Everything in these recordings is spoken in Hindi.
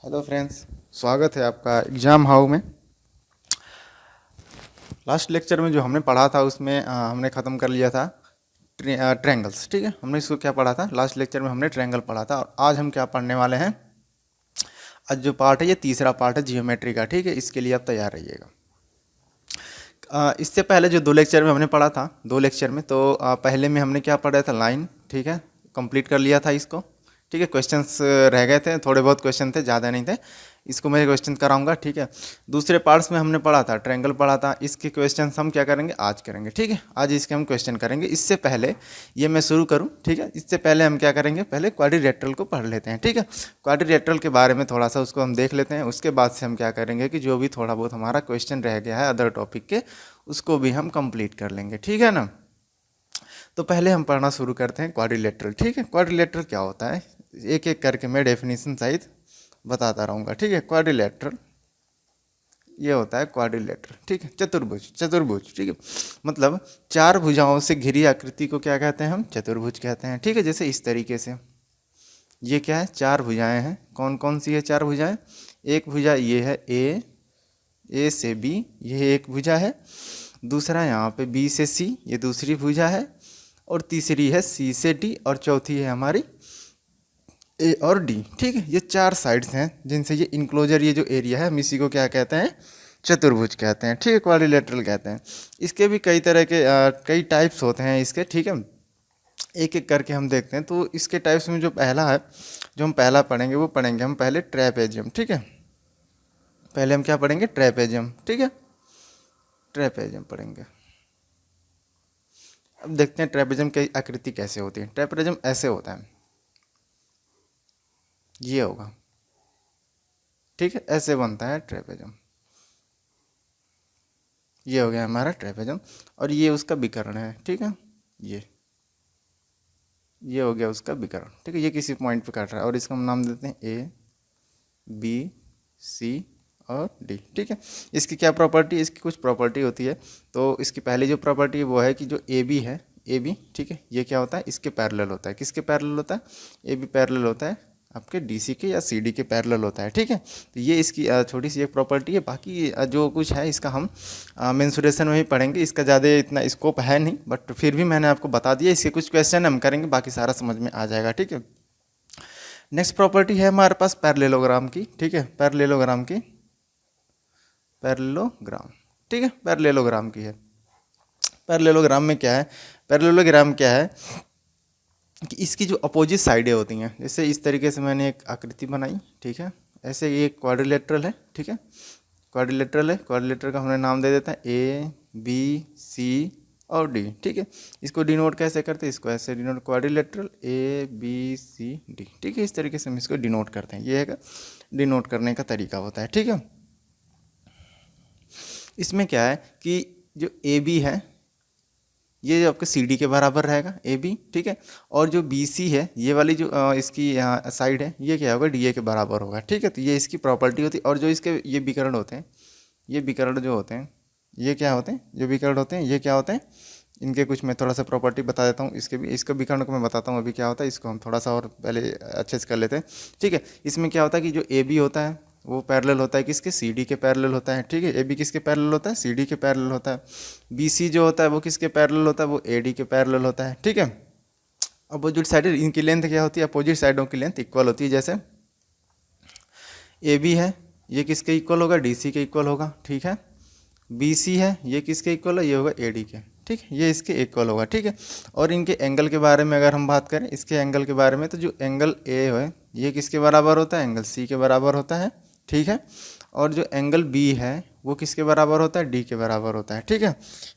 हेलो फ्रेंड्स, स्वागत है आपका एग्ज़ाम हाउ में। लास्ट लेक्चर में जो हमने पढ़ा था उसमें हमने ख़त्म कर लिया था ट्रायंगल्स। ठीक है, हमने इसको क्या पढ़ा था? लास्ट लेक्चर में हमने ट्रायंगल पढ़ा था और आज हम क्या पढ़ने वाले हैं? आज जो पार्ट है ये तीसरा पार्ट है जियोमेट्री का। ठीक है, इसके लिए आप तैयार रहिएगा। इससे पहले जो दो लेक्चर में हमने पढ़ा था, दो लेक्चर में तो पहले में हमने क्या पढ़ा था? लाइन। ठीक है, कंप्लीट कर लिया था इसको। ठीक है, क्वेश्चंस रह गए थे, थोड़े बहुत क्वेश्चन थे, ज़्यादा नहीं थे। इसको मैं क्वेश्चन कराऊंगा। ठीक है, दूसरे पार्ट्स में हमने पढ़ा था ट्रायंगल पढ़ा था, इसके क्वेश्चंस हम क्या करेंगे? आज करेंगे। ठीक है, आज इसके हम क्वेश्चन करेंगे। इससे पहले ये मैं शुरू करूं, ठीक है, इससे पहले हम क्या करेंगे? पहले क्वाड्रिलेटरल को पढ़ लेते हैं। ठीक है, क्वाड्रिलेटरल के बारे में थोड़ा सा उसको हम देख लेते हैं। उसके बाद से हम क्या करेंगे कि जो भी थोड़ा बहुत हमारा क्वेश्चन रह गया है अदर टॉपिक के, उसको भी हम कंप्लीट कर लेंगे। ठीक है ना? तो पहले हम पढ़ना शुरू करते हैं क्वाड्रिलेटरल। ठीक है, क्वाड्रिलेटरल क्या होता है एक एक करके मैं डेफिनेशन सहित बताता रहूँगा। ठीक है, क्वाड्रिलेटरल ये होता है क्वाड्रिलेटरल। ठीक है, चतुर्भुज। चतुर्भुज, ठीक है, मतलब चार भुजाओं से घिरी आकृति को क्या कहते हैं? हम चतुर्भुज कहते हैं। ठीक है, जैसे इस तरीके से ये क्या है? चार भुजाएं हैं। कौन कौन सी है चार भुजाएं? एक भुजा ये है ए से बी, ये एक भुजा है। दूसरा यहाँ पे बी से सी, ये दूसरी भुजा है। और तीसरी है सी से डी, और चौथी है हमारी ए और डी। ठीक है, ये चार साइड्स हैं जिनसे ये इनक्लोजर, ये जो एरिया है, हम इसी को क्या कहते हैं? चतुर्भुज कहते हैं। ठीक है, क्वाड्रिलेटरल कहते हैं। इसके भी कई तरह के कई टाइप्स होते हैं इसके। ठीक है, एक एक करके हम देखते हैं। तो इसके टाइप्स में जो पहला है, जो हम पहला पढ़ेंगे वो पढ़ेंगे हम पहले ट्रेपेजियम। ठीक है, पहले हम क्या पढ़ेंगे? ट्रेपेजियम। ठीक है, ट्रेपेजियम पढ़ेंगे। अब देखते हैं ट्रेपेजियम की आकृति कैसे होती है। ट्रेपेजियम ऐसे होता है, ये होगा। ठीक है, ऐसे बनता है ट्रेपेजियम। ये हो गया हमारा ट्रेपेजियम, और ये उसका विकर्ण है। ठीक है, ये हो गया उसका विकर्ण। ठीक है, ये किसी पॉइंट पे काट रहा है और इसका हम नाम देते हैं ए बी सी और डी। ठीक है, इसकी क्या प्रॉपर्टी है? इसकी कुछ प्रॉपर्टी होती है। तो इसकी पहली जो प्रॉपर्टी है वो है कि जो ए बी है, ए बी, ठीक है, ये क्या होता है? इसके पैरेलल होता है। किसके पैरेलल होता है? ए बी पैरेलल होता है आपके डी सी के या सी डी के पैरेलल होता है। ठीक है, तो ये इसकी छोटी सी एक प्रॉपर्टी है। बाकी जो कुछ है इसका हम मेंसुरेशन में ही पढ़ेंगे। इसका ज़्यादा इतना स्कोप है नहीं, बट फिर भी मैंने आपको बता दिया। इसके कुछ क्वेश्चन हम करेंगे, बाकी सारा समझ में आ जाएगा। ठीक है, नेक्स्ट प्रॉपर्टी है हमारे पास पैरेललोग्राम की। ठीक है, पैरेललोग्राम की, पैरेललोग्राम। ठीक है, पैरेललोग्राम की है। पैरेललोग्राम में क्या है? पैरेललोग्राम क्या है कि इसकी जो अपोजिट साइडें होती हैं, जैसे इस तरीके से मैंने एक आकृति बनाई। ठीक है, ऐसे ये क्वाड्रिलेटरल है। ठीक है, क्वाड्रिलेटरल है। क्वाड्रिलेटरल का हमने नाम दे देता है ए बी सी और डी। ठीक है, इसको डिनोट कैसे करते हैं? इसको ऐसे denote, quadrilateral A B C D. ठीक है, इस तरीके से हम इसको डिनोट करते हैं। ये है डिनोट करने का तरीका होता है। ठीक है, इसमें क्या है कि जो ए बी है ये जो आपका सी डी के बराबर रहेगा, ए बी। ठीक है, और जो बी सी है, ये वाली जो इसकी यहाँ साइड है, ये क्या होगा? डी ए के बराबर होगा। ठीक है, तो ये इसकी प्रॉपर्टी होती है। और जो इसके ये विकर्ण होते हैं, ये विकर्ण जो होते हैं, ये क्या होते हैं? जो विकर्ण होते हैं ये क्या होते हैं? इनके कुछ मैं थोड़ा सा प्रॉपर्टी बता देता हूँ। इसके भी, इसका विकर्ण को मैं बताता हूँ अभी क्या होता है। इसको हम थोड़ा सा और पहले अच्छे से कर लेते हैं। ठीक है, इसमें क्या होता है कि जो ए बी होता है वो पैरेलल होता है किसके? सी डी के पैरेलल होता है। ठीक है, ए बी किसके पैरेलल होता है? सी डी के पैरेलल होता है। बी सी जो होता है वो किसके पैरेलल होता है? वो ए डी के पैरेलल होता है। ठीक है, अपोजिट साइड, इनकी लेंथ क्या होती है? अपोजिट साइडों की लेंथ इक्वल होती है। जैसे ए बी है, ये किसके इक्वल होगा? डी सी के इक्वल होगा। ठीक है, बी सी है, ये किसके इक्वल है? ये होगा ए डी के। ठीक है, ये इसके इक्वल होगा। ठीक है, और इनके एंगल के बारे में अगर हम बात करें, इसके एंगल के बारे में, तो जो एंगल ए है ये किसके बराबर होता है? एंगल सी के बराबर होता है। ठीक है, और जो एंगल बी है वो किसके बराबर होता है? डी के बराबर होता है। ठीक है,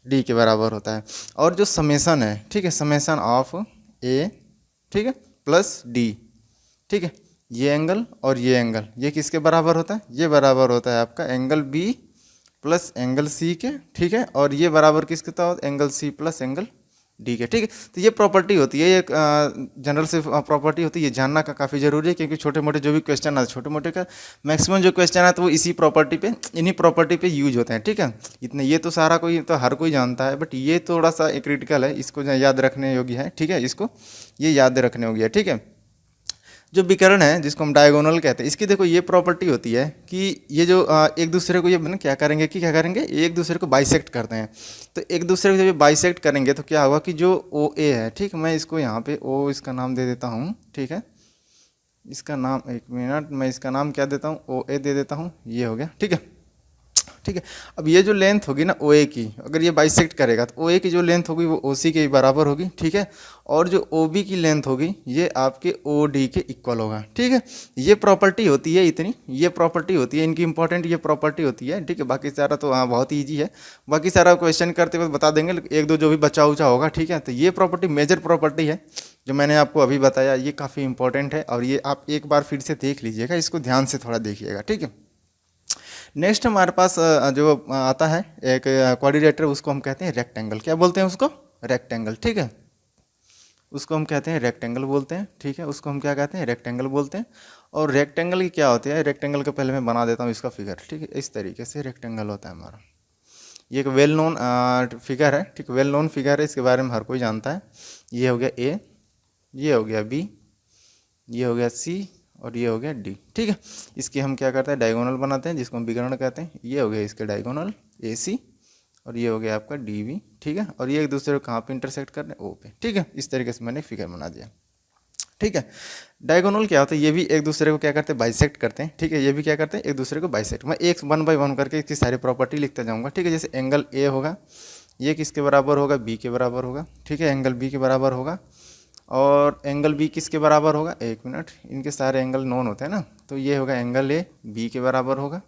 डी के बराबर होता है। और जो समेसन है, ठीक है, समेसन ऑफ ए, ठीक है, प्लस डी। ठीक है, ये एंगल और ये एंगल, ये किसके बराबर होता है? ये बराबर होता है आपका angle B plus angle C के। ठीक है, और ये बराबर किसके होता है? Angle C plus angle D के। ठीक है, तो ये प्रॉपर्टी होती है, ये जनरल से प्रॉपर्टी होती है। ये जानना का काफ़ी जरूरी है, क्योंकि छोटे मोटे जो भी क्वेश्चन आते, छोटे मोटे का मैक्सिमम जो क्वेश्चन आते हैं वो इसी प्रॉपर्टी पे, इन्हीं प्रॉपर्टी पे यूज होते हैं। ठीक है, इतने ये तो सारा कोई, तो हर कोई जानता है, बट ये थोड़ा सा क्रिटिकल है, इसको याद रखने योग्य है। ठीक है, इसको ये याद रखने योग्य है। ठीक है, जो विकर्ण है जिसको हम डायगोनल कहते हैं, इसकी देखो ये प्रॉपर्टी होती है कि ये जो एक दूसरे को ये ना क्या करेंगे एक दूसरे को बाइसेक्ट करते हैं। तो एक दूसरे को जब ये बाइसेक्ट करेंगे तो क्या होगा कि जो ओ ए है, ठीक, मैं इसको यहाँ पे ओ इसका नाम दे देता हूँ, ठीक है, इसका नाम, एक मिनट, मैं इसका नाम क्या देता हूँ, ओ ए दे देता हूँ, ये हो गया, ठीक है, ठीक है। अब ये जो लेंथ होगी ना ओ ए की, अगर ये बाइसेक्ट करेगा तो ओ ए की जो लेंथ होगी वो ओ सी के बराबर होगी, ठीक है, और जो ओ बी की लेंथ होगी ये आपके ओ डी के इक्वल होगा, ठीक है। ये प्रॉपर्टी होती है इतनी, ये प्रॉपर्टी होती है इनकी इंपॉर्टेंट, ये प्रॉपर्टी होती है, ठीक है। बाकी सारा तो हाँ बहुत ईजी है, बाकी सारा क्वेश्चन करते वक्त बता देंगे, एक दो जो भी बचा उचा होगा, ठीक है। तो ये प्रॉपर्टी मेजर प्रॉपर्टी है जो मैंने आपको अभी बताया, ये काफ़ी इंपॉर्टेंट है और ये आप एक बार फिर से देख लीजिएगा, इसको ध्यान से थोड़ा देखिएगा, ठीक है। नेक्स्ट हमारे पास जो आता है एक क्वाड्रिलेटरल, उसको हम कहते हैं रेक्टेंगल। क्या बोलते हैं उसको? रेक्टेंगल, ठीक है, उसको हम कहते हैं रेक्टेंगल बोलते हैं, ठीक है, उसको हम क्या कहते हैं? रेक्टेंगल बोलते हैं। और रेक्टेंगल की क्या होती है, रेक्टेंगल को पहले मैं बना देता हूँ इसका फिगर, ठीक है, इस तरीके से रेक्टेंगल होता है हमारा। ये एक वेल नोन फिगर है, ठीक, वेल नोन फिगर है, इसके बारे में हर कोई जानता है। ये हो गया ए, ये हो गया बी, ये हो गया सी और ये हो गया डी, ठीक है। इसके हम क्या करते हैं? डायगोनल बनाते हैं, जिसको हम विकर्ण कहते हैं। ये हो गया इसके डायगोनल ए सी और ये हो गया आपका डी वी, ठीक है, और ये एक दूसरे को कहाँ पे इंटरसेक्ट कर रहे हैं? ओ पे, ठीक है। इस तरीके से मैंने फिगर बना दिया, ठीक है। डायगोनल क्या होता है? ये भी एक दूसरे को क्या करते हैं? बाइसेक्ट करते हैं, ठीक है, ये भी क्या करते हैं? एक दूसरे को बाइसेक्ट। मैं एक 1 बाय 1 करके इसकी सारी प्रॉपर्टी लिखता जाऊँगा, ठीक है। जैसे एंगल ए होगा, ये किसके बराबर होगा? बी के बराबर होगा, ठीक है, एंगल बी के बराबर होगा। और एंगल बी किसके बराबर होगा? एक मिनट, इनके सारे एंगल नोन होते हैं ना, तो ये होगा एंगल ए बी के बराबर होगा,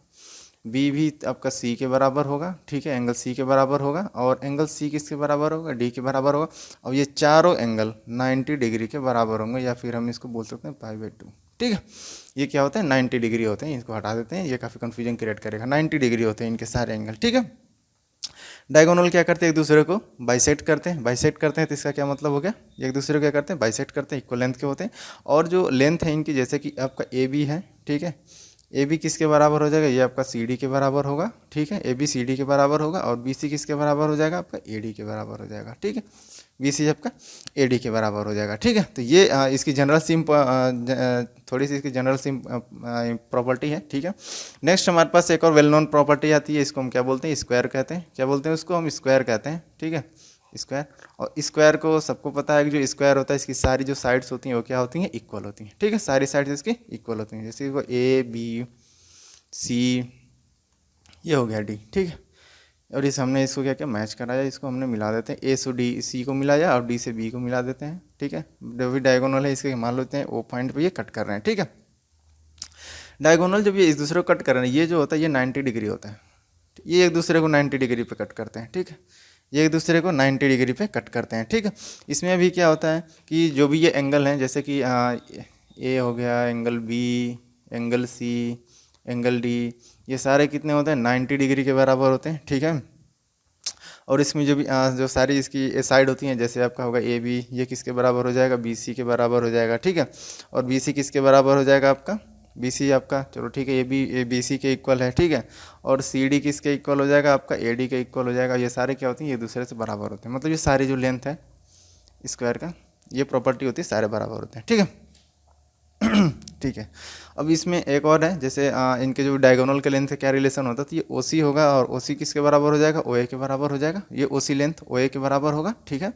बी भी आपका सी के बराबर होगा, ठीक है, एंगल सी के बराबर होगा। और एंगल सी किसके बराबर होगा? डी के बराबर होगा। और ये चारों एंगल 90 डिग्री के बराबर होंगे, या फिर हम इसको बोल सकते हैं π/2, ठीक है। ये क्या होते हैं? 90 डिग्री होते हैं, इसको हटा देते हैं, ये काफ़ी कन्फ्यूजन क्रिएट करेगा। 90 डिग्री होते हैं इनके सारे एंगल, ठीक है। डायगोनल क्या करते हैं? एक दूसरे को बाइसेक्ट करते हैं, बाइसेक्ट करते हैं तो इसका क्या मतलब हो गया? एक दूसरे को क्या करते हैं? बाइसेक्ट करते हैं, इक्वल लेंथ के होते हैं। और जो लेंथ है इनकी, जैसे कि आपका ए बी है, ठीक है, ए बी किसके बराबर हो जाएगा? ये आपका सी डी के बराबर होगा, ठीक है, ए बी सी डी के बराबर होगा। और बी सी किसके बराबर हो जाएगा? आपका ए डी के बराबर हो जाएगा, ठीक है, बी सी आपका ए डी के बराबर हो जाएगा, ठीक है। तो ये इसकी जनरल सिम थोड़ी सी इसकी जनरल सिम प्रॉपर्टी है, ठीक है। नेक्स्ट हमारे पास एक और वेल नोन प्रॉपर्टी आती है, इसको हम क्या बोलते हैं? स्क्वायर कहते हैं। क्या बोलते हैं उसको? हम स्क्वायर कहते हैं, ठीक है, स्क्वायर। और स्क्वायर को सबको पता है कि जो स्क्वायर होता है इसकी सारी जो साइड्स होती हैं वो क्या होती हैं? इक्वल होती हैं, ठीक है, सारी साइड्स इसकी इक्वल होती हैं। जैसे वो ए बी सी, ये हो गया डी, ठीक है। और इस हमने इसको क्या क्या मैच कराया, इसको हमने मिला देते हैं, ए से डी सी को मिलाया और डी से बी को मिला देते हैं, ठीक है। जो भी डायगोनल है इसके मान लेते हैं ओ पॉइंट पे ये कट कर रहे हैं, ठीक है। डायगोनल जब ये इस दूसरे को कट कर रहे हैं, ये जो होता है ये 90 डिग्री होता है, ये एक दूसरे को 90 डिग्री पे कट करते हैं, ठीक है, ये एक दूसरे को 90 डिग्री पे कट करते हैं, ठीक है। इसमें अभी क्या होता है कि जो भी ये एंगल हैं, जैसे कि ए हो गया, angle B, angle C, angle D, ये सारे कितने होते हैं? 90 डिग्री के बराबर होते हैं, ठीक है। और इसमें जो भी जो सारी इसकी साइड होती हैं, जैसे आपका होगा ए बी, ये किसके बराबर हो जाएगा? बी सी के बराबर हो जाएगा, ठीक है। और बी सी किसके बराबर हो जाएगा? आपका बी सी आपका, चलो ठीक है, ए बी सी के इक्वल है, ठीक है। और सी डी किसके इक्वल हो जाएगा? आपका ए डी के इक्वल हो जाएगा। ये सारे क्या होती हैं? ये दूसरे से बराबर होते हैं, मतलब ये सारी जो लेंथ है स्क्वायर का, ये प्रॉपर्टी होती है, सारे बराबर होते हैं, ठीक है। ठीक है। अब इसमें एक और है, जैसे इनके जो डायगोनल के लेंथ से क्या रिलेशन होता है, तो ये ओ सी होगा और ओ सी किसके बराबर हो जाएगा? ओ ए के बराबर हो जाएगा। ये ओ सी लेंथ ओ ए के बराबर होगा, ठीक है।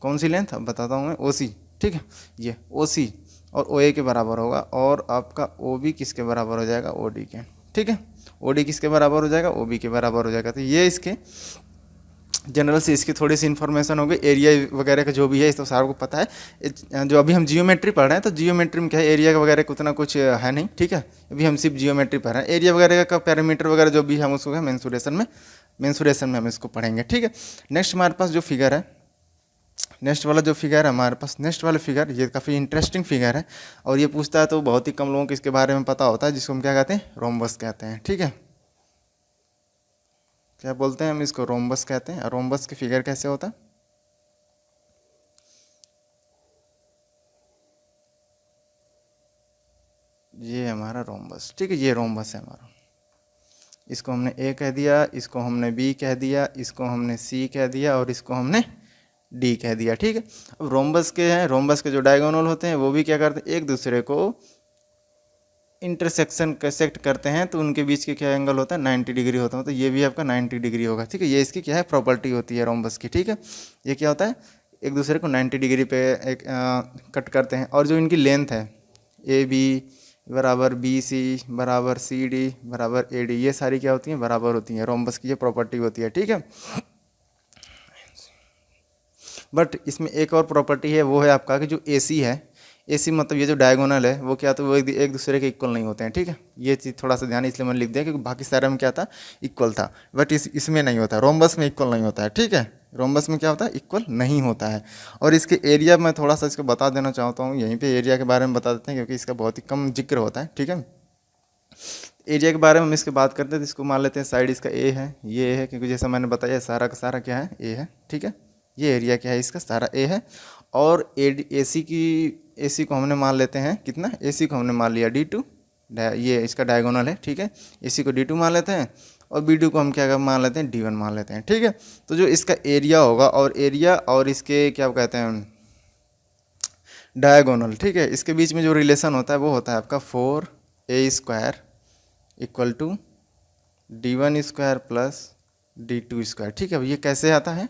कौन सी लेंथ? अब बताता हूँ मैं, ओ सी, ठीक है, ये ओ सी और ओ ए के बराबर होगा। और आपका ओ बी किसके बराबर हो जाएगा? ओ डी के, ठीक है। ओ डी किसके बराबर हो जाएगा? ओ बी के बराबर हो जाएगा। तो ये इसके जनरल से इसकी थोड़ी सी इन्फॉर्मेशन हो गई, एरिया वगैरह का जो भी है इस तो सारों को पता है। जो अभी हम जियोमेट्री पढ़ रहे हैं, तो जियोमेट्री में क्या है, एरिया वगैरह का उतना कुछ है नहीं, ठीक है। अभी हम सिर्फ जियोमेट्री पढ़ रहे हैं, एरिया वगैरह का पैरामीटर वगैरह जो भी हम उसको मेंसुरेशन में हम इसको पढ़ेंगे, ठीक है। नेक्स्ट हमारे पास जो फिगर है, नेक्स्ट वाला जो फिगर है हमारे पास, नेक्स्ट वाला फिगर ये काफ़ी इंटरेस्टिंग फिगर है। और ये पूछता है तो बहुत ही कम लोगों को इसके बारे में पता होता है, जिसको हम क्या कहते हैं? रोम्बस कहते हैं, ठीक है। क्या बोलते हैं हम इसको? रोम्बस कहते हैं। और रोम्बस की फिगर कैसे होता है? ये हमारा रोम्बस, ठीक है, ये रोम्बस है हमारा। इसको हमने ए कह दिया, इसको हमने बी कह दिया, इसको हमने सी कह दिया और इसको हमने डी कह दिया, ठीक है। अब रोम्बस के हैं, रोम्बस के जो डायगोनल होते हैं वो भी क्या करते हैं, एक दूसरे को इंटरसेक्शन सेक्ट करते हैं, तो उनके बीच के क्या एंगल होता है, 90 डिग्री होता है। तो ये भी आपका 90 डिग्री होगा, ठीक है। ये इसकी क्या है, प्रॉपर्टी होती है रोम्बस की, ठीक है। ये क्या होता है, एक दूसरे को 90 डिग्री पे एक कट करते हैं। और जो इनकी लेंथ है, ए बी बराबर बी सी बराबर सी डी बराबर ए डी, ये सारी क्या होती हैं, बराबर होती हैं। रोम्बस की ये प्रॉपर्टी होती है, ठीक है। बट इसमें एक और प्रॉपर्टी है, वो है आपका कि जो ए सी है, ए सी मतलब ये जो डायगोनल है वो क्या, तो वो एक दूसरे के इक्वल नहीं होते हैं, ठीक है। ये चीज़ थोड़ा सा ध्यान इसलिए मैंने लिख दिया क्योंकि बाकी सारे में क्या था, इक्वल था। बट इसमें नहीं होता, रोम्बस में इक्वल नहीं होता है, ठीक है। रोम्बस में क्या होता है, इक्वल नहीं होता है। और इसके एरिया मैं थोड़ा सा इसको बता देना चाहता हूँ, यहीं पे एरिया के बारे में बता देते हैं क्योंकि इसका बहुत ही कम जिक्र होता है, ठीक है। एरिया के बारे में हम इसके बात करते हैं, तो इसको मान लेते हैं साइड इसका ए है, ये है, क्योंकि जैसा मैंने बताया सारा का सारा क्या है, ए है, ठीक है। ये एरिया क्या है, इसका सारा ए है। और ए सी को हमने मान लेते हैं कितना, ए सी को हमने मान लिया D2, ये इसका डायगोनल है, ठीक है। ए सी को D2 मान लेते हैं और B2 को हम क्या मान लेते हैं, D1 मान लेते हैं, ठीक है। तो जो इसका एरिया होगा, और एरिया और इसके क्या कहते हैं, डायगोनल, ठीक है, इसके बीच में जो रिलेशन होता है वो होता है आपका 4a² equal to D1² plus D2², ठीक है। अब ये कैसे आता है,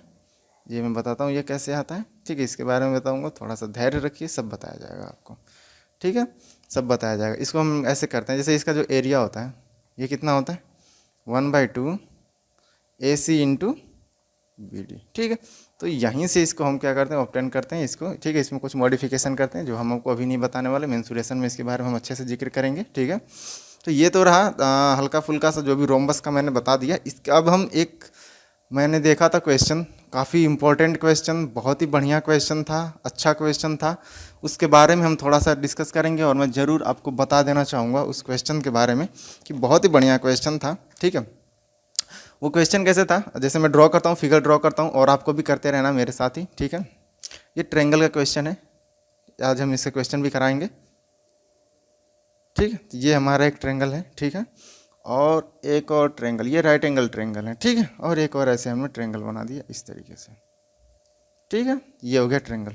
ये मैं बताता हूँ ये कैसे आता है, ठीक है। इसके बारे में बताऊँगा, थोड़ा सा धैर्य रखिए, सब बताया जाएगा आपको, ठीक है, सब बताया जाएगा। इसको हम ऐसे करते हैं, जैसे इसका जो एरिया होता है ये कितना होता है, 1/2 AC इंटू BD, ठीक है। तो यहीं से इसको हम क्या करते हैं, ऑब्टेन करते हैं इसको, ठीक है। इसमें कुछ मॉडिफिकेशन करते हैं जो हम आपको अभी नहीं बताने वाले, मेंसुरेशन में इसके बारे में हम अच्छे से जिक्र करेंगे, ठीक है। तो ये तो रहा हल्का फुल्का सा जो भी रोम्बस का मैंने बता दिया। इसका अब हम एक, मैंने देखा था क्वेश्चन, काफ़ी इम्पोर्टेंट क्वेश्चन, बहुत ही बढ़िया क्वेश्चन था, अच्छा क्वेश्चन था, उसके बारे में हम थोड़ा सा डिस्कस करेंगे। और मैं ज़रूर आपको बता देना चाहूँगा उस क्वेश्चन के बारे में कि बहुत ही बढ़िया क्वेश्चन था, ठीक है। वो क्वेश्चन कैसे था, जैसे मैं ड्रॉ करता हूँ, फिगर ड्रॉ करता हूँ, और आपको भी करते रहना मेरे साथ ही, ठीक है। ये ट्रायंगल का क्वेश्चन है, आज हम इससे क्वेश्चन भी कराएंगे, ठीक है। ये हमारा एक ट्रायंगल है, ठीक है। और एक और ट्रायंगल, ये राइट एंगल ट्रायंगल है, ठीक है। और एक और ऐसे हमने ट्रायंगल बना दिया इस तरीके से, ठीक है। ये हो गया ट्रायंगल,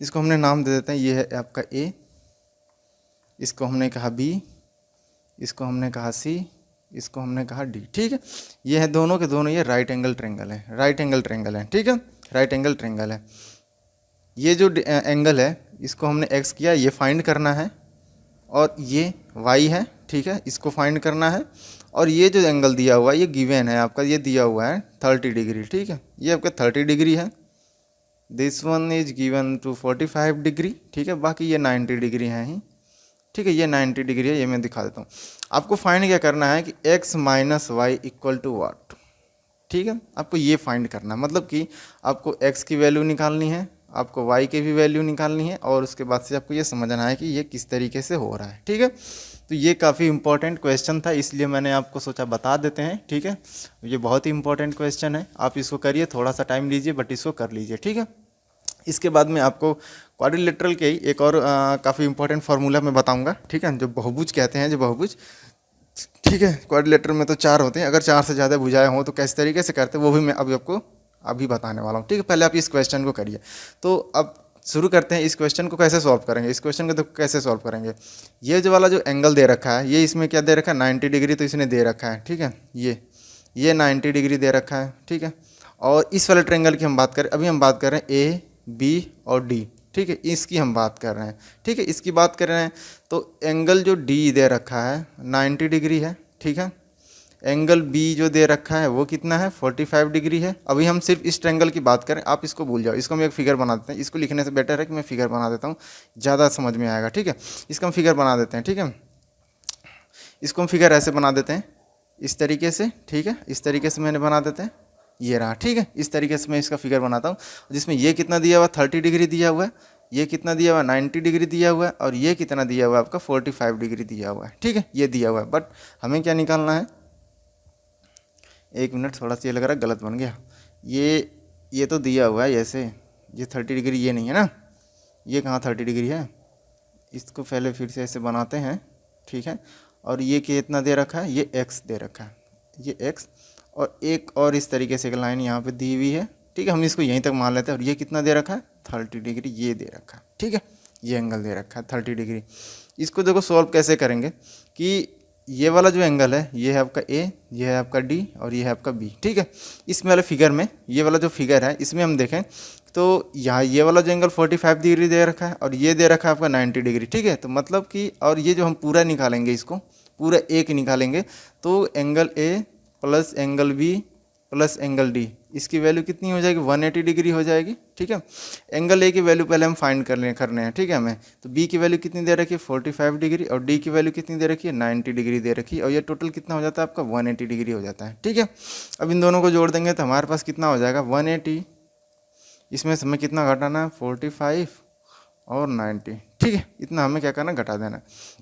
इसको हमने नाम दे देते हैं, ये है आपका ए, इसको हमने कहा बी, इसको हमने कहा सी, इसको हमने कहा डी, ठीक है। ये है दोनों के दोनों, ये राइट एंगल ट्रायंगल है, राइट एंगल ट्रायंगल है, ठीक है, राइट एंगल ट्रायंगल है। ये जो एंगल है इसको हमने एक्स किया, ये फाइंड करना है, और ये वाई है, ठीक है, इसको फाइंड करना है। और ये जो एंगल दिया हुआ है ये गिवन है आपका, ये दिया हुआ है 30 डिग्री, ठीक है। ये आपका 30 डिग्री है, this one is given to 45 degree, ठीक है। बाकी ये 90 डिग्री है ही, ठीक है, ये 90 डिग्री है, ये मैं दिखा देता हूँ। आपको फाइंड क्या करना है कि x minus Y equal to what, ठीक है। आपको ये फाइंड करना है, मतलब कि आपको x की वैल्यू निकालनी है, आपको y की भी वैल्यू निकालनी है, और उसके बाद से आपको ये समझना है कि ये किस तरीके से हो रहा है, ठीक है। तो ये काफ़ी इंपॉर्टेंट क्वेश्चन था, इसलिए मैंने आपको सोचा बता देते हैं, ठीक है। ये बहुत ही इंपॉर्टेंट क्वेश्चन है, आप इसको करिए, थोड़ा सा टाइम लीजिए, बट इसको कर लीजिए, ठीक है। इसके बाद में आपको क्वाड्रिलेटरल के ही एक और काफ़ी इंपॉर्टेंट फार्मूला मैं बताऊंगा, ठीक है, जो बहुभुज कहते हैं, जो बहुभुज, ठीक है। क्वाड्रिलेटरल में तो 4 होते हैं, अगर 4 से ज़्यादा भुजाएं हों तो किस तरीके से करते हैं वो भी मैं अभी आपको अभी बताने वाला हूँ, ठीक है। पहले आप इस क्वेश्चन को करिए। तो अब शुरू करते हैं, इस क्वेश्चन को कैसे सॉल्व करेंगे। इस क्वेश्चन को तो कैसे सॉल्व करेंगे, ये जो वाला जो एंगल दे रखा है, ये इसमें क्या दे रखा है, 90 डिग्री तो इसने दे रखा है, ठीक है। ये 90 डिग्री दे रखा है, ठीक है। और इस वाले ट्रायंगल की हम बात करें, अभी हम बात कर रहे हैं ए बी और डी, ठीक है, इसकी हम बात कर रहे हैं, ठीक है, इसकी बात कर रहे हैं। तो एंगल जो डी दे रखा है 90 डिग्री है, ठीक है। एंगल बी जो दे रखा है वो कितना है, 45 डिग्री है। अभी हम सिर्फ इस ट्रायंगल की बात करें, आप इसको भूल जाओ, इसको हम एक फिगर बना देते हैं, इसको लिखने से बेटर है कि मैं फिगर बना देता हूँ, ज़्यादा समझ में आएगा, ठीक है। इसका हम फिगर बना देते हैं, ठीक है। इसको हम फिगर ऐसे बना देते हैं, इस तरीके से, ठीक है, इस तरीके से मैंने बना देते हैं, ये रहा, ठीक है। इस तरीके से मैं इसका फिगर बनाता हूँ, जिसमें ये कितना दिया हुआ, 30 डिग्री दिया हुआ है, ये कितना दिया हुआ, 90 डिग्री दिया हुआ है, और ये कितना दिया हुआ है आपका, 45 डिग्री दिया हुआ है, ठीक है, ये दिया हुआ है। बट हमें क्या निकालना है, एक मिनट, थोड़ा सा ये लग रहा है गलत बन गया, ये तो दिया हुआ है ऐसे, ये 30 डिग्री ये नहीं है ना, ये कहाँ 30 डिग्री है, इसको पहले फिर से ऐसे बनाते हैं, ठीक है। और ये कितना दे रखा है, ये x दे रखा है, ये x, और एक और इस तरीके से एक लाइन यहाँ पे दी हुई है, ठीक है, हम इसको यहीं तक मान लेते हैं। और ये कितना दे रखा है 30 डिग्री ये दे रखा है, ठीक है, ये एंगल दे रखा है 30 डिग्री। इसको देखो सॉल्व कैसे करेंगे कि ये वाला जो एंगल है ये है आपका ए, ये है आपका डी और ये है आपका बी, ठीक है। इसमें वाले फिगर में, ये वाला जो फिगर है इसमें हम देखें तो यहाँ ये वाला जो एंगल 45 डिग्री दे रखा है और ये दे रखा है आपका 90 डिग्री, ठीक है। तो मतलब कि और ये जो हम पूरा निकालेंगे, इसको पूरा एक निकालेंगे तो angle A plus angle B plus angle D, इसकी वैल्यू कितनी हो जाएगी 180 डिग्री हो जाएगी, ठीक है। एंगल ए की वैल्यू पहले हम फाइंड करने हैं, ठीक है हमें। तो बी की वैल्यू कितनी दे रखी है 45 डिग्री और डी की वैल्यू कितनी दे रखी है 90 डिग्री दे रखी है, और ये टोटल कितना हो जाता है आपका 180 डिग्री हो जाता है, ठीक है। अब इन दोनों को जोड़ देंगे तो हमारे पास कितना हो जाएगा 180, इसमें से हमें कितना घटाना है 45 और 90, ठीक है। इतना हमें क्या करना घटा देना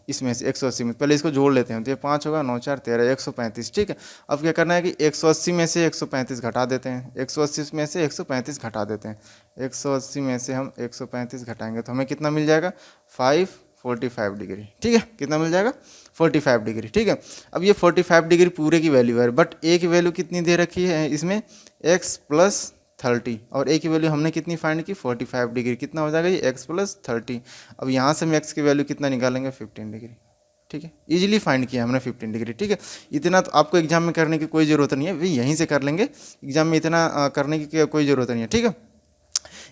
इसमें से 180 में। पहले इसको जोड़ लेते हैं तो ये 5 होगा, 9 4 13 135, ठीक है। अब क्या करना है कि 180 में से 135 घटा देते हैं, 180 में से 135 घटा देते हैं। 180 में से हम 135 घटाएंगे तो हमें कितना मिल जाएगा 545 डिग्री, ठीक है। कितना मिल जाएगा 45 डिग्री, ठीक है। अब ये 45 डिग्री पूरे की वैल्यू है, बट ए की वैल्यू कितनी दे रखी है इसमें x प्लस 30 और ए की वैल्यू हमने कितनी फाइंड की 45 डिग्री, कितना हो जाएगा ये x प्लस 30। अब यहाँ से हम x की वैल्यू कितना निकालेंगे 15 डिग्री, ठीक है। इजीली फाइंड किया हमने 15 डिग्री, ठीक है। इतना तो आपको एग्जाम में करने की कोई ज़रूरत नहीं है, वे यहीं से कर लेंगे, एग्जाम में इतना करने की कोई ज़रूरत नहीं है, ठीक है।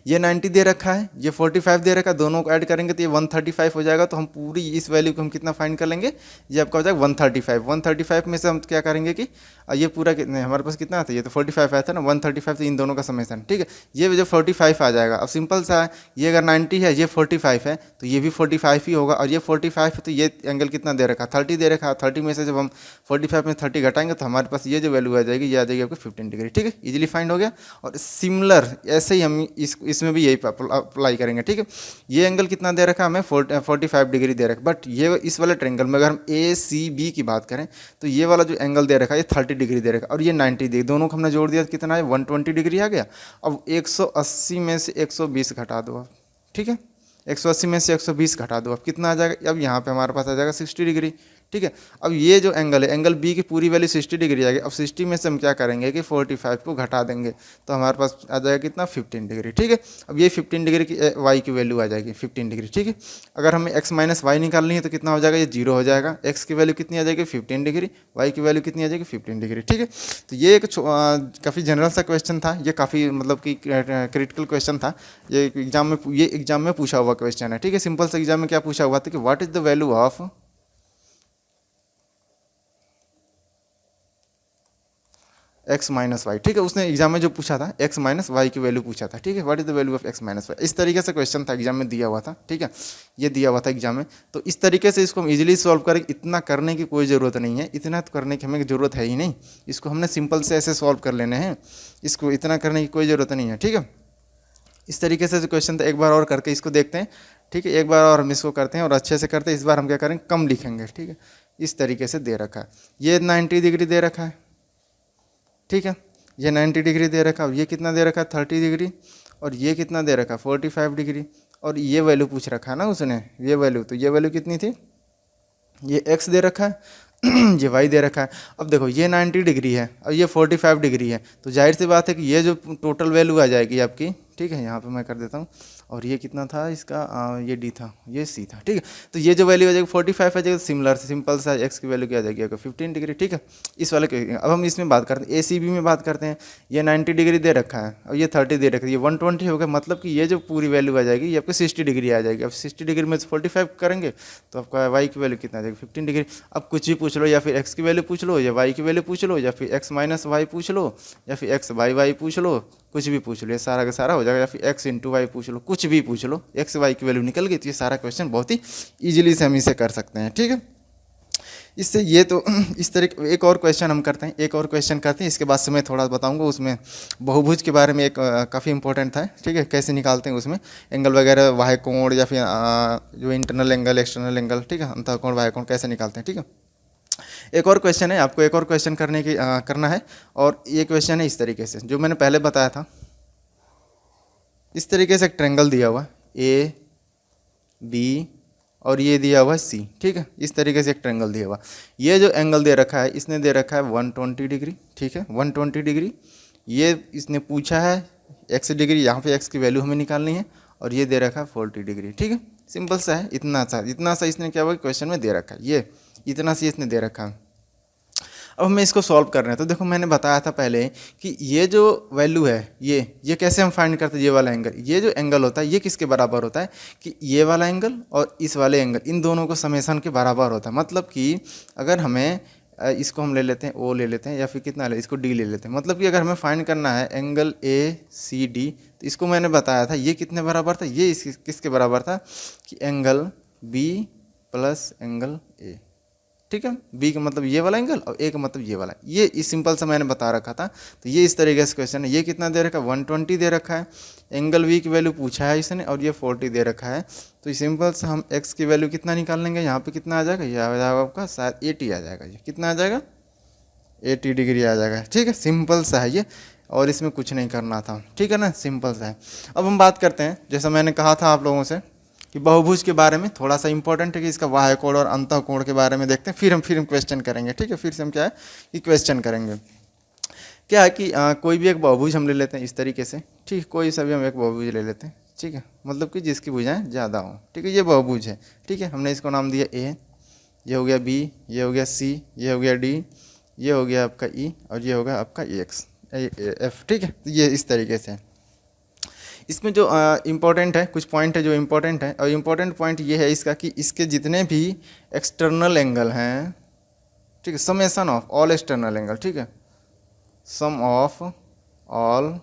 ये 90 दे रखा है, ये 45 दे रखा है, दोनों को ऐड करेंगे तो ये 135 हो जाएगा। तो हम पूरी इस वैल्यू को हम कितना फाइंड कर लेंगे, ये आपका हो जाएगा 135। 135 में से हम क्या करेंगे कि ये पूरा कितने हमारे पास कितना था, ये तो 45 आया था ना, 135 तो इन दोनों का समेसन, ठीक है। ये जो 45 आ जाएगा, अब सिंपल सा है, ये अगर 90 है ये 45 है तो ये भी 45 ही होगा, और ये 45 है तो ये एंगल कितना दे रखा 30 दे रखा। 30 में से जब हम 45 में 30 घटाएंगे तो हमारे पास ये जो वैल्यू आ जाएगी ये आ जाएगी आपको 15 डिग्री, ठीक है। इजीली फाइंड हो गया। और सिमिलर ऐसे ही हम इसमें भी यही अप्लाई करेंगे, ठीक है। ये एंगल कितना दे रखा हमें 45 डिग्री दे रखा, बट ये इस वाले ट्रायंगल में अगर हम ए सी बी की बात करें तो ये वाला जो एंगल दे रखा है ये 30 डिग्री दे रखा और ये 90 डिग्री, दोनों को हमने जोड़ दिया तो कितना है 120 डिग्री आ गया। अब 180 में से 120 घटा दो आप, ठीक है। 180 में से 120 घटा दो अब कितना आ जाएगा, अब यहाँ पे हमारे पास आ जाएगा 60 डिग्री, ठीक है। अब ये जो एंगल है, एंगल बी की पूरी वैल्यू 60 डिग्री आएगी। अब 60 में से हम क्या करेंगे कि 45 को घटा देंगे तो हमारे पास आ जाएगा कितना 15 डिग्री, ठीक है। अब ये 15 डिग्री की वाई की वैल्यू आ जाएगी 15 डिग्री, ठीक है। अगर हमें x माइनस वाई निकालनी है तो कितना हो जाएगा, ये 0 हो जाएगा। x की वैल्यू कितनी आ जाएगी 15 डिग्री, y की वैल्यू कितनी आ जाएगी 15 डिग्री, ठीक है। तो ये एक काफ़ी जनरल सा क्वेश्चन था, ये काफ़ी मतलब कि क्रिटिकल क्वेश्चन था, ये एग्जाम में पूछा हुआ क्वेश्चन है, ठीक है। सिंपल से एग्जाम में क्या पूछा हुआ था कि what is the value of x minus Y, ठीक है। उसने एग्जाम में जो पूछा था x माइनस वाई की वैल्यू पूछा था, ठीक है। What is the value of x minus Y, इस तरीके से क्वेश्चन था एग्जाम में दिया हुआ था, ठीक है। ये दिया हुआ था एग्जाम में, तो इस तरीके से इसको हम इजीली सॉल्व करेंगे। इतना करने की कोई ज़रूरत नहीं है, इतना तो करने की हमें ज़रूरत है ही नहीं, इसको हमने सिंपल से ऐसे सॉल्व कर लेने हैं, इसको इतना करने की कोई ज़रूरत नहीं है, ठीक है। इस तरीके से जो क्वेश्चन था एक बार और करके इसको देखते हैं, ठीक है। एक बार और हम इसको करते हैं और अच्छे से करते हैं। इस बार हम क्या करेंगे कम लिखेंगे, ठीक है। इस तरीके से दे रखा है, ये 90 डिग्री दे रखा है, ठीक है। ये 90 डिग्री दे रखा है, ये कितना दे रखा है 30 डिग्री, और ये कितना दे रखा है 45 डिग्री, और ये वैल्यू पूछ रखा है ना उसने, ये वैल्यू, तो ये वैल्यू कितनी थी, ये x दे रखा है ये y दे रखा है। अब देखो ये 90 डिग्री है और ये 45 डिग्री है, तो जाहिर सी बात है कि ये जो टोटल वैल्यू आ जाएगी आपकी, ठीक है। यहाँ पे मैं कर देता हूँ, और ये कितना था इसका ये d था, ये c था, ठीक है। तो ये जो वैल्यू आ जाएगी 45 आ जाएगी, सिमिलर से सिंपल सा x की वैल्यू क्या आ जाएगी 15 डिग्री, ठीक है। इस वाले के अब हम इसमें बात करते हैं, ACB में बात करते हैं। ये 90 डिग्री दे रखा है और ये 30 दे रखा है, ये 120 हो गया, मतलब कि ये जो पूरी वैल्यू आ जाएगी ये आपको 60 डिग्री आ जाएगी। अब 60 डिग्री में 45 करेंगे तो आपका y की वैल्यू कितना आ जाएगी 15 डिग्री। अब कुछ भी पूछ लो, या फिर x की वैल्यू पूछ लो, या y की वैल्यू पूछ लो, या फिर x माइनस वाई पूछ लो, या फिर x बाई वाई पूछ लो, कुछ भी पूछ लो, ये सारा का सारा हो जाएगा। या फिर x इंटू वाई पूछ लो, कुछ भी पूछ लो, x y की वैल्यू निकल गई तो ये सारा क्वेश्चन बहुत ही ईजिली से हम इसे कर सकते हैं, ठीक है। इससे ये तो इस तरीके एक और क्वेश्चन हम करते हैं, एक और क्वेश्चन करते हैं, इसके बाद से मैं थोड़ा बताऊंगा उसमें बहुभुज के बारे में, एक काफ़ी इंपॉर्टेंट था, ठीक है। कैसे निकालते हैं उसमें एंगल वगैरह, वाह्य कोण या फिर जो इंटरनल एंगल एक्सटर्नल एंगल, ठीक है, अंतःकोण वाह्य कोण कैसे निकालते हैं, ठीक है। एक और क्वेश्चन है, आपको एक और क्वेश्चन करना है, और ये क्वेश्चन है इस तरीके से जो मैंने पहले बताया था। इस तरीके से एक ट्रायंगल दिया हुआ ए बी और ये दिया हुआ है सी, ठीक है। इस तरीके से एक ट्रायंगल दिया हुआ, ये जो एंगल दे रखा है इसने दे रखा है 120 डिग्री, ठीक है, 120 डिग्री। ये इसने पूछा है एक्स डिग्री, यहाँ पे एक्स की वैल्यू हमें निकालनी है और ये दे रखा है 40 डिग्री। ठीक है, सिंपल सा है, इतना सा इसने क्या हुआ क्वेश्चन में दे रखा है, ये इतना सा इसने दे रखा है। अब हमें इसको सॉल्व कर रहे हैं, तो देखो मैंने बताया था पहले कि ये जो वैल्यू है ये कैसे हम फाइंड करते हैं, ये वाला एंगल, ये जो एंगल होता है ये किसके बराबर होता है कि ये वाला एंगल और इस वाले एंगल, इन दोनों को समेसन के बराबर होता है। मतलब कि अगर हमें इसको हम ले लेते हैं ओ ले लेते हैं, या फिर कितना ले इसको डी ले लेते हैं, मतलब कि अगर हमें फाइंड करना है एंगल ए सी डी, तो इसको मैंने बताया था ये कितने बराबर था, ये किसके बराबर था कि angle B plus angle A. ठीक है, बी का मतलब ये वाला एंगल और ए का मतलब ये वाला, ये इस सिंपल सा मैंने बता रखा था। तो ये इस तरीके से क्वेश्चन है। ये कितना दे रखा है 120 दे रखा है, एंगल बी की वैल्यू पूछा है इसने और ये 40 दे रखा है। तो ये सिंपल से हम एक्स की वैल्यू कितना निकाल लेंगे, यहाँ पे कितना आ जाएगा, ये आ जाएगा आपका शायद 80 आ जाएगा, ये कितना आ जाएगा 80 डिग्री आ जाएगा। ठीक है, सिंपल सा है ये, और इसमें कुछ नहीं करना था। ठीक है ना, सिंपल सा है। अब हम बात करते हैं, जैसा मैंने कहा था आप लोगों से कि बहुभुज के बारे में थोड़ा सा इंपॉर्टेंट है कि इसका बाह्य कोण और अंतः कोण के बारे में देखते हैं, फिर हम क्वेश्चन करेंगे। ठीक है, फिर से हम क्या है कि क्वेश्चन करेंगे। क्या है कि कोई भी एक बहुभुज हम ले लेते हैं इस तरीके से। ठीक, कोई सा भी हम एक बहुभुज ले लेते हैं। ठीक है, मतलब कि जिसकी भुजाएं ज़्यादा हों। ठीक है, ये बहुभुज है। ठीक है, हमने इसको नाम दिया ए, ये हो गया बी, ये हो गया सी, ये हो गया डी, ये हो गया आपका ई और ये हो गया आपका एक्स एफ। ठीक है, तो ये इस तरीके से। इसमें जो इम्पोर्टेंट है, कुछ पॉइंट है जो इम्पोर्टेंट है, और इम्पोर्टेंट पॉइंट ये है इसका कि इसके जितने भी एक्सटर्नल एंगल हैं, ठीक है, summation of all external angle, ठीक है, सम ऑफ ऑल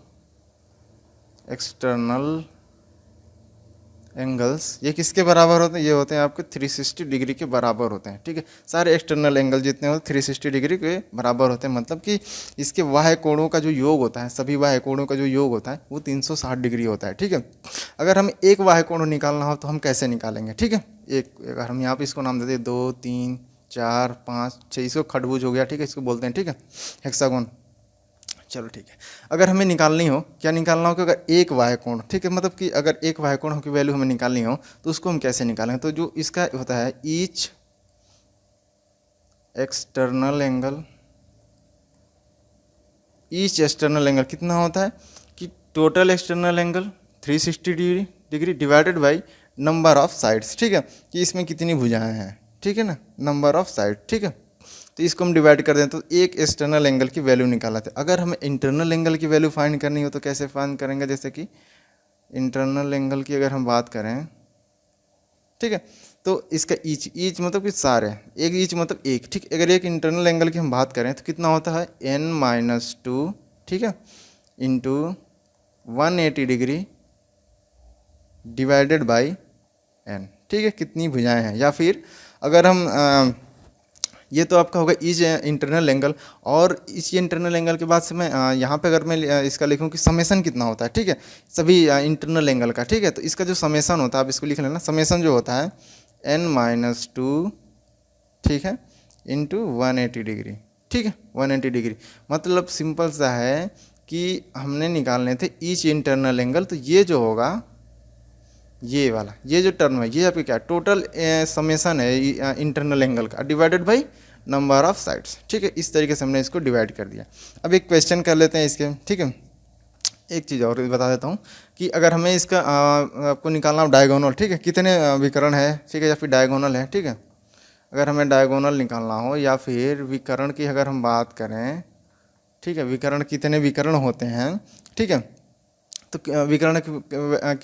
एक्सटर्नल एंगल्स, ये किसके बराबर होते हैं, ये होते हैं आपके 360 डिग्री के बराबर होते हैं। ठीक है, सारे एक्सटर्नल एंगल जितने होते हैं 360 डिग्री के बराबर होते हैं। मतलब कि इसके बाह्य कोणों का जो योग होता है, सभी बाह्य कोणों का जो योग होता है वो 360 डिग्री होता है। ठीक है, अगर हमें एक बाह्य कोण निकालना हो तो हम कैसे निकालेंगे। ठीक है, एक अगर हम यहाँ पर इसको नाम देते हैं 2 3 4 5 6, इसको खडभुज हो गया। ठीक है, इसको बोलते हैं, ठीक है, हेक्सागोन। चलो ठीक है, अगर हमें निकालनी हो, क्या निकालना हो कि अगर एक बाह्य कोण, ठीक है, मतलब कि अगर एक बाह्य कोण की वैल्यू हमें निकालनी हो तो उसको हम कैसे निकालेंगे। तो जो इसका होता है each external angle, each external angle कितना होता है कि total external angle 360 degree divided by number of sides. ठीक है, कि इसमें कितनी भुजाएं हैं, ठीक है ना, नंबर ऑफ साइड। ठीक है, तो इसको हम डिवाइड कर दें तो एक एक्सटर्नल एंगल की वैल्यू निकालते हैं। अगर हमें इंटरनल एंगल की वैल्यू फाइंड करनी हो तो कैसे फाइंड करेंगे, जैसे कि इंटरनल एंगल की अगर हम बात करें, ठीक है, तो इसका ईच मतलब कि सारे, एक ईच मतलब एक। ठीक, अगर एक इंटरनल एंगल की हम बात करें तो कितना होता है n-2, ठीक है, into 180 degree divided by n। ठीक है, कितनी भुजाएं हैं। या फिर अगर हम ये तो आपका होगा ईच इंटरनल एंगल, और इस इंटरनल एंगल के बाद से मैं यहाँ पे अगर मैं इसका लिखूँ कि समेसन कितना होता है, ठीक है, सभी इंटरनल एंगल का। ठीक है, तो इसका जो समेसन होता है, आप इसको लिख लेना, समेसन जो होता है n-2, ठीक है, इंटू 180 डिग्री। ठीक है, 180 डिग्री मतलब सिंपल सा है कि हमने निकालने थे ईच इंटरनल एंगल, तो ये जो होगा ये वाला, ये जो टर्म है ये आपकी क्या टोटल समेसन है इंटरनल एंगल का divided by number of sides. ठीक है, इस तरीके से हमने इसको डिवाइड कर दिया। अब एक क्वेश्चन कर लेते हैं इसके। ठीक है, एक चीज़ और बता देता हूँ कि अगर हमें इसका आपको निकालना हो डायगोनल, ठीक है, कितने विकर्ण है, ठीक है, या फिर डायगोनल है। ठीक है, अगर हमें डायगोनल निकालना हो या फिर विकर्ण की अगर हम बात करें, ठीक है, विकर्ण कितने विकर्ण होते हैं, ठीक है, तो विकर्ण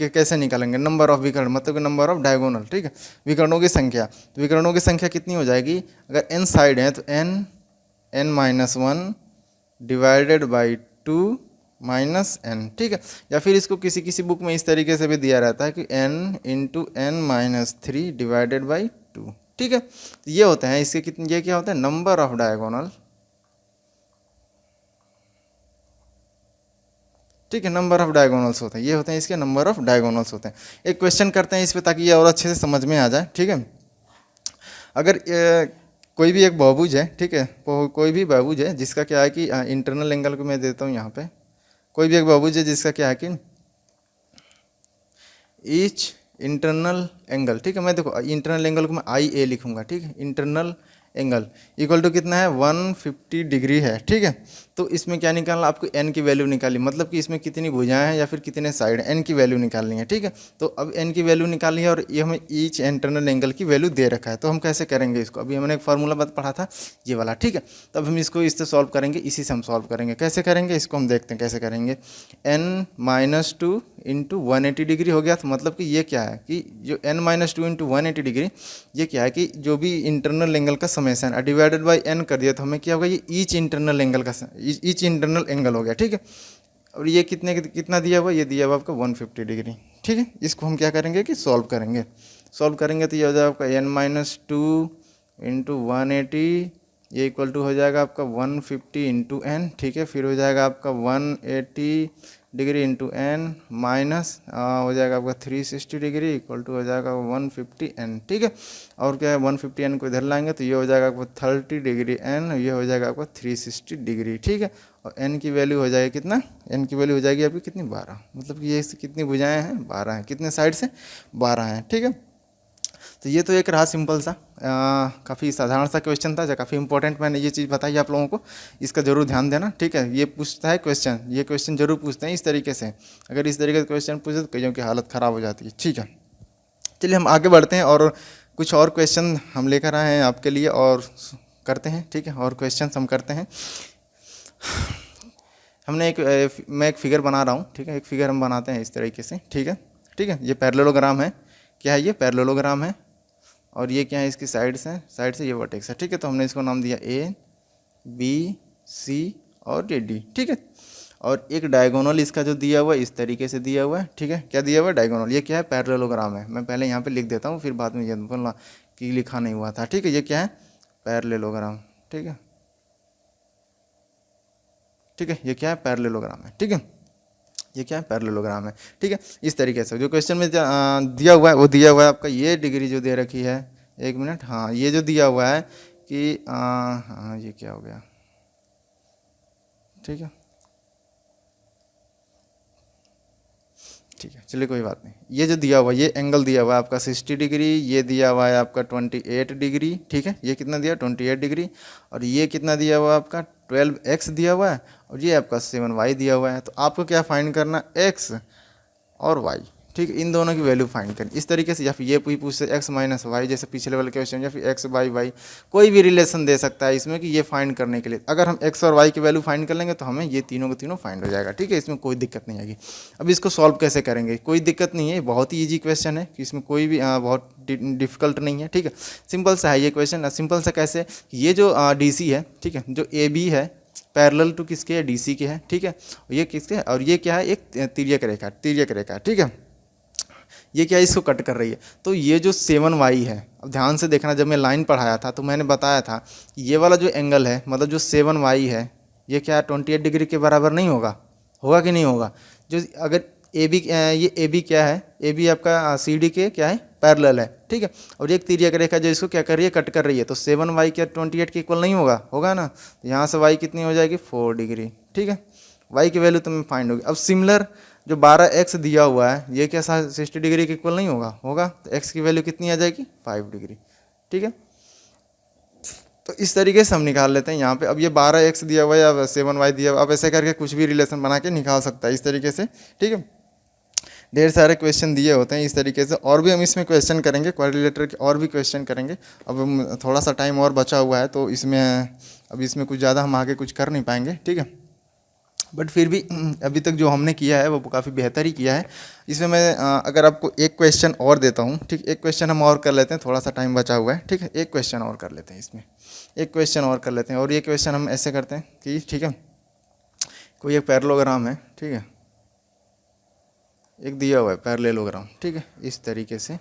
कैसे निकालेंगे, नंबर ऑफ विकर्ण मतलब नंबर ऑफ डायगोनल। ठीक है, विकर्णों की संख्या, तो विकर्णों की संख्या कितनी हो जाएगी, अगर n साइड है तो n-1 divided by 2 minus n। ठीक है, या फिर इसको किसी किसी बुक में इस तरीके से भी दिया रहता है कि n into n-3 divided by 2। ठीक है, तो ये होते हैं इसके कितने, ये क्या होता है नंबर ऑफ डायगोनल। ठीक है, नंबर ऑफ डायगोनल्स होते हैं, ये होते हैं इसके नंबर ऑफ डायगोनल्स होते हैं। एक क्वेश्चन करते हैं इस पे ताकि ये और अच्छे से समझ में आ जाए। ठीक है, अगर कोई भी एक बहुभुज है, ठीक है, कोई भी बहुभुज है जिसका क्या है कि इंटरनल एंगल को मैं देता हूँ यहाँ पे, कोई भी एक बहुभुज है जिसका क्या है कि ईच इंटरनल एंगल, ठीक है, मैं देखो इंटरनल एंगल को मैं आई ए लिखूंगा। ठीक है, इंटरनल एंगल इक्वल टू कितना है 150 डिग्री है, ठीक है। तो इसमें क्या निकालना, आपको एन की वैल्यू निकाली, मतलब कि इसमें कितनी भुजाएं हैं या फिर कितने साइड, एन की वैल्यू निकालनी है, ठीक है। तो अब एन की वैल्यू निकालनी है और ये हमें ईच इंटरनल एंगल की वैल्यू दे रखा है। तो हम कैसे करेंगे इसको, अभी हमने एक फार्मूला पढ़ा था ये वाला, ठीक है। तब हम इसको इससे सॉल्व करेंगे, इसी से हम सॉल्व करेंगे। कैसे करेंगे इसको हम देखते हैं कैसे करेंगे। n-2 इंटू 180 डिग्री हो गया, तो मतलब कि ये क्या है कि जो n-2 इंटू 180 डिग्री ये क्या है कि जो भी इंटरनल एंगल का समेसन डिवाइडेड बाई n कर दिया, तो हमें क्या होगा, ये ईच इंटरनल एंगल का ईच इंटरनल एंगल हो गया, ठीक है। और ये कितना दिया हुआ, ये दिया हुआ आपका 150 डिग्री, ठीक है। इसको हम क्या करेंगे कि सॉल्व करेंगे तो ये हो जाएगा आपका n-2 इंटू 180, ये इक्वल टू हो जाएगा आपका 150 इंटू एन, ठीक है। फिर हो जाएगा आपका 180 डिग्री इंटू एन माइनस हो जाएगा आपका 360 डिग्री इक्वल टू हो जाएगा 150 एन, ठीक है। और क्या है 150 एन को इधर लाएंगे तो ये हो जाएगा आपका 30 डिग्री एन, ये हो जाएगा आपका 360 डिग्री, ठीक है। और एन की वैल्यू हो जाएगी कितना, एन की वैल्यू हो जाएगी आपकी कितनी 12, मतलब कि ये कितनी भुजाएं हैं 12 हैं, कितने साइड से 12 हैं, ठीक है। तो ये तो एक रहा सिंपल सा काफ़ी साधारण सा क्वेश्चन था, जो काफ़ी इंपॉर्टेंट मैंने ये चीज़ बताई आप लोगों को, इसका जरूर ध्यान देना, ठीक है। ये पूछता है क्वेश्चन, ये क्वेश्चन जरूर पूछते हैं इस तरीके से, अगर इस तरीके से क्वेश्चन पूछे तो कईयों की हालत ख़राब हो जाती है, ठीक है। चलिए हम आगे बढ़ते हैं और कुछ और क्वेश्चन हम लेकर आए हैं आपके लिए और करते हैं, ठीक है। और क्वेश्चन हम करते हैं। मैं एक फिगर बना रहा हूँ, ठीक है। एक फिगर हम बनाते हैं इस तरीके से, ठीक है, ठीक है। ये पैरेललोग्राम है, क्या है ये पैरेललोग्राम है, और ये क्या है इसकी साइड्स हैं, साइड से ये वर्टेक्स है, ठीक है। तो हमने इसको नाम दिया ए बी सी और ये डी, ठीक है। और एक डायगोनल इसका जो दिया हुआ है इस तरीके से दिया हुआ है, ठीक है। क्या दिया हुआ है डायगोनल, ये क्या है पैरेललोग्राम है। मैं पहले यहाँ पे लिख देता हूँ, फिर बाद में ये बोलना कि लिखा नहीं हुआ था, ठीक है। ये क्या है पैरेललोग्राम, ठीक है, ठीक है। ये क्या है पैरेललोग्राम है, ठीक है। ये क्या है पैरेललोग्राम है, ठीक है। इस तरीके से जो क्वेश्चन में दिया हुआ है वो दिया हुआ है आपका ये डिग्री जो दे रखी है, एक मिनट, हाँ ये जो दिया हुआ है कि हाँ ये क्या हो गया, ठीक है, ठीक है, चलिए कोई बात नहीं। ये जो दिया हुआ है ये एंगल दिया हुआ है आपका 60 डिग्री, ये दिया हुआ है आपका 28 डिग्री, ठीक है। ये कितना दिया 28 डिग्री, और ये कितना दिया हुआ है आपका 12x दिया हुआ है, और ये आपका 7y दिया हुआ है। तो आपको क्या फाइंड करना, x और y, ठीक है, इन दोनों की वैल्यू फाइंड करनी इस तरीके से। या फिर ये पूछते x माइनस वाई जैसे पिछले वाले क्वेश्चन, या फिर x बाई वाई, कोई भी रिलेशन दे सकता है इसमें कि ये फाइंड करने के लिए। अगर हम x और y की वैल्यू फाइंड कर लेंगे तो हमें ये तीनों के तीनों फाइंड हो जाएगा, ठीक है, इसमें कोई दिक्कत नहीं आएगी। अब इसको सॉल्व कैसे करेंगे, कोई दिक्कत नहीं है, बहुत ही ईजी क्वेश्चन है कि इसमें कोई भी बहुत डिफिकल्ट नहीं है, ठीक है। सिंपल सा है ये क्वेश्चन। सिंपल सा कैसे, ये जो DC है, ठीक है, जो AB है पैरेलल टू किसके है, DC के है, ठीक है। ये किसके, और ये क्या है एक तिर्यक रेखा, ठीक है। ये क्या है इसको कट कर रही है। तो ये जो 7y है, अब ध्यान से देखना, जब मैं लाइन पढ़ाया था तो मैंने बताया था ये वाला जो एंगल है, मतलब जो 7y है, ये क्या 28 डिग्री के बराबर नहीं होगा, होगा कि नहीं होगा। जो अगर ये AB क्या है, AB आपका CD के क्या है पैरेलल है, ठीक है। और एक तिर्यक रेखा जो इसको क्या कर रही है, कट कर रही है, तो 7y क्या 28 के इक्वल नहीं होगा, होगा ना। तो यहाँ से y कितनी हो जाएगी 4 डिग्री, ठीक है। y की वैल्यू तुम्हें फाइंड होगी। अब सिमिलर जो 12x दिया हुआ है ये क्या 60 डिग्री के इक्वल नहीं होगा, होगा। तो x की वैल्यू कितनी आ जाएगी 5 डिग्री, ठीक है। तो इस तरीके से हम निकाल लेते हैं यहाँ पे। अब ये 12x दिया हुआ है या 7y दिया हुआ, अब ऐसे करके कुछ भी रिलेशन बना के निकाल सकता है इस तरीके से, ठीक है। ढेर सारे क्वेश्चन दिए होते हैं इस तरीके से, और भी हम इसमें क्वेश्चन करेंगे, क्वाड्रिलेटरल के और भी क्वेश्चन करेंगे। अब हम थोड़ा सा टाइम और बचा हुआ है तो इसमें अब इसमें कुछ ज़्यादा हम आगे कुछ कर नहीं पाएंगे, ठीक है। बट फिर भी अभी तक जो हमने किया है वो काफ़ी बेहतर ही किया है। इसमें मैं अगर आपको एक क्वेश्चन और देता हूँ, ठीक, एक क्वेश्चन हम और कर लेते हैं, थोड़ा सा टाइम बचा हुआ है, ठीक है। एक क्वेश्चन और कर लेते हैं इसमें, एक क्वेश्चन और कर लेते हैं। और ये क्वेश्चन हम ऐसे करते हैं कि, ठीक है, कोई एक पैरेललोग्राम है, ठीक है, एक दिया हुआ है पैरेललोग्राम, ठीक है, इस तरीके से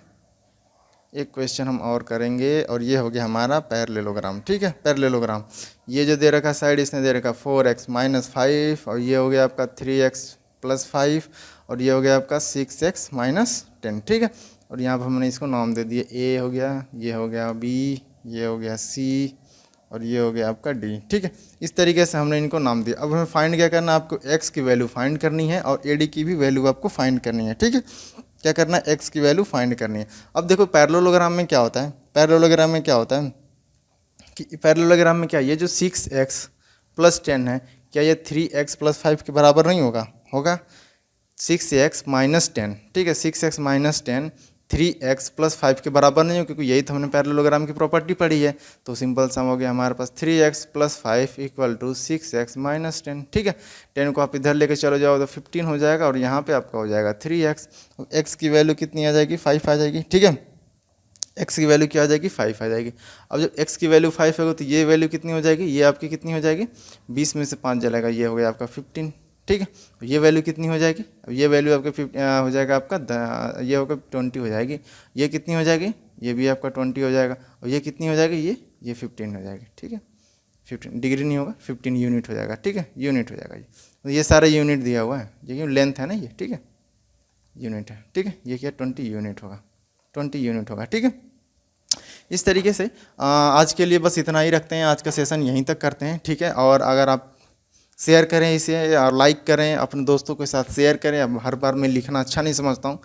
एक क्वेश्चन हम और करेंगे। और ये हो गया हमारा पैरेललोग्राम, ठीक है, पैरेललोग्राम। ये जो दे रखा साइड इसने दे रखा 4x माइनस 5, और ये हो गया आपका 3x प्लस 5, और ये हो गया आपका 6x माइनस 10, ठीक है। और यहाँ पर हमने इसको नाम दे दिए, A हो गया, ये हो गया B, ये हो गया C, और ये हो गया आपका D, ठीक है। इस तरीके से हमने इनको नाम दिया। अब हमें फाइंड क्या करना है, आपको x की वैल्यू फाइंड करनी है और AD की भी वैल्यू आपको फाइंड करनी है, ठीक है। क्या करना है, x की वैल्यू फाइंड करनी है। अब देखो पैरेललोग्राम में क्या होता है, पैरेललोग्राम में क्या होता है कि पैरेललोग्राम में क्या ये जो 6x प्लस 10 है, क्या ये 3x प्लस 5 के बराबर नहीं होगा? होगा। 6x माइनस 10, ठीक है, 6x माइनस 10 3x प्लस 5 के बराबर नहीं हो, क्योंकि यही तो हमने पैरेललोग्राम की प्रॉपर्टी पढ़ी है। तो सिंपल सम हो गया हमारे पास 3x plus 5 equal to 6x minus 10, ठीक है। 10 को आप इधर लेके चलो जाओ तो 15 हो जाएगा, और यहाँ पे आपका हो जाएगा 3x। x की वैल्यू कितनी आ जाएगी? 5 आ जाएगी, ठीक है। x की वैल्यू क्या आ जाएगी? 5 आ जाएगी। अब जब x की वैल्यू 5 होगी तो ये वैल्यू कितनी हो जाएगी? ये आपकी कितनी हो जाएगी? 20 में से 5 जलेगा, ये हो गया आपका 15, ठीक है। ये वैल्यू कितनी हो जाएगी? अब ये वैल्यू आपके हो जाएगा आपका ये होगा 20 हो जाएगी। ये कितनी हो जाएगी? ये भी आपका 20 हो जाएगा। और ये कितनी हो जाएगी? ये 15 हो जाएगी, ठीक है। 15 डिग्री नहीं होगा, 15 यूनिट हो जाएगा, ठीक है, यूनिट हो जाएगा। तो ये सारा यूनिट दिया हुआ है, ये लेंथ है ना ये, ठीक है, यूनिट है, ठीक है। ये क्या 20 यूनिट होगा, 20 यूनिट होगा, ठीक है। इस तरीके से आज के लिए बस इतना ही रखते हैं, आज का सेशन यहीं तक करते हैं, ठीक है। और अगर आप शेयर करें इसे और लाइक करें, अपने दोस्तों के साथ शेयर करें। अब हर बार मैं लिखना अच्छा नहीं समझता हूँ,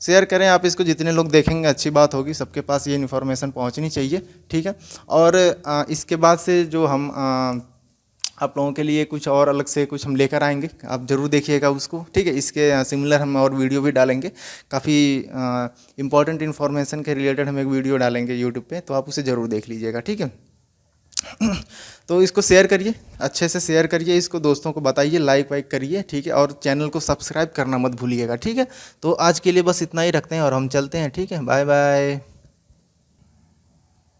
शेयर करें आप इसको, जितने लोग देखेंगे अच्छी बात होगी, सबके पास ये इन्फॉर्मेशन पहुँचनी चाहिए, ठीक है। और इसके बाद से जो हम आप लोगों के लिए कुछ और अलग से कुछ हम लेकर आएंगे, आप ज़रूर देखिएगा उसको, ठीक है। इसके सिमिलर हम और वीडियो भी डालेंगे, काफ़ी इंपॉर्टेंट इन्फॉर्मेशन के रिलेटेड हम एक वीडियो डालेंगे यूट्यूब पे, तो आप उसे ज़रूर देख लीजिएगा, ठीक है। तो इसको शेयर करिए, अच्छे से शेयर करिए, इसको दोस्तों को बताइए, लाइक वाइक करिए, ठीक है। और चैनल को सब्सक्राइब करना मत भूलिएगा, ठीक है। तो आज के लिए बस इतना ही रखते हैं और हम चलते हैं, ठीक है। Bye bye.